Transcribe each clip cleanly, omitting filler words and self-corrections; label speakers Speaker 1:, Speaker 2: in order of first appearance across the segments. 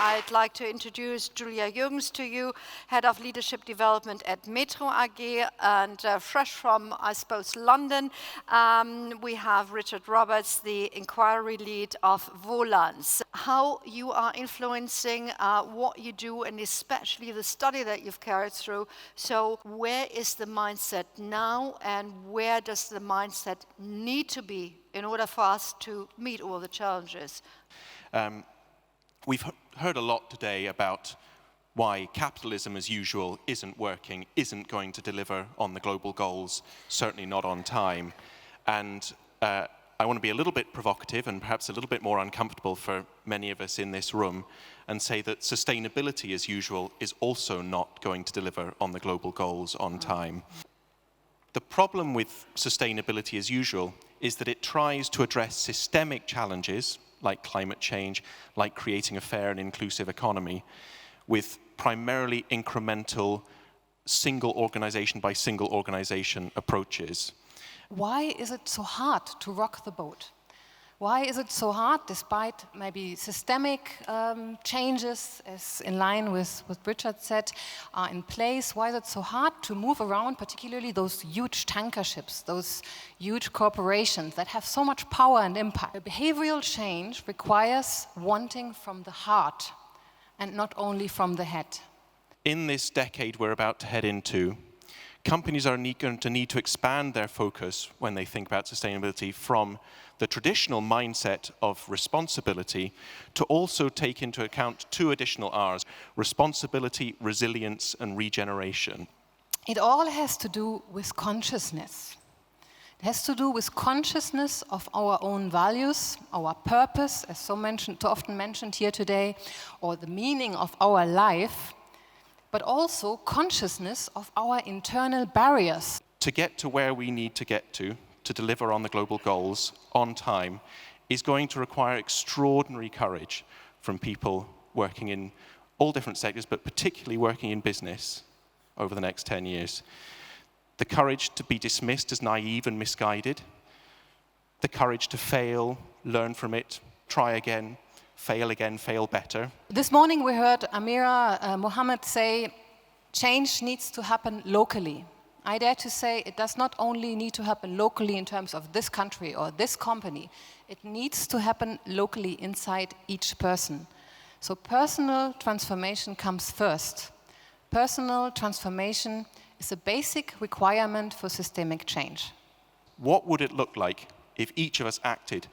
Speaker 1: I'd like to introduce Julia Jürgens to you, Head of Leadership Development at Metro AG, and fresh from, I suppose, London, we have Richard Roberts, the Inquiry Lead of Volans. How you are influencing what you do, and especially the study that you've carried through. So where is the mindset now, and where does the mindset need to be in order for us to meet all the challenges?
Speaker 2: We've heard a lot today about why capitalism as usual isn't working, isn't going to deliver on the global goals, certainly not on time. And I want to be a little bit provocative and perhaps a little bit more uncomfortable for many of us in this room and say that sustainability as usual is also not going to deliver on the global goals on time. The problem with sustainability as usual is that it tries to address systemic challenges like climate change, like creating a fair and inclusive economy, with primarily incremental single organization by single organization approaches.
Speaker 3: Why is it so hard to rock the boat? Why is it so hard, despite maybe systemic changes, as in line with what Richard said, are in place? Why is it so hard to move around, particularly those huge tanker ships, those huge corporations that have so much power and impact? Behavioral change requires wanting from the heart and not only from the head.
Speaker 2: In this decade we're about to head into, companies are going to need to expand their focus when they think about sustainability from the traditional mindset of responsibility to also take into account two additional R's: responsibility, resilience, and regeneration.
Speaker 3: It all has to do with consciousness. It has to do with consciousness of our own values, our purpose, as so often mentioned here today, or the meaning of our life, but also consciousness of our internal barriers.
Speaker 2: To get to where we need to get to deliver on the global goals on time, is going to require extraordinary courage from people working in all different sectors, but particularly working in business over the next 10 years. The courage to be dismissed as naive and misguided, the courage to fail, learn from it, try again, fail better.
Speaker 3: This morning we heard Amira Mohammed say, change needs to happen locally. I dare to say it does not only need to happen locally in terms of this country or this company, it needs to happen locally inside each person. So personal transformation comes first. Personal transformation is a basic requirement for systemic change.
Speaker 2: What would it look like if each of us acted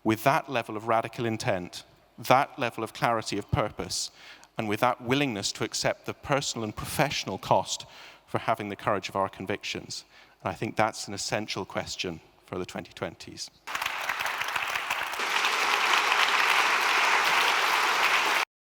Speaker 2: with that level of radical intent, that level of clarity of purpose, and with that willingness to accept the personal and professional cost for having the courage of our convictions? And I think that's an essential question for the 2020s.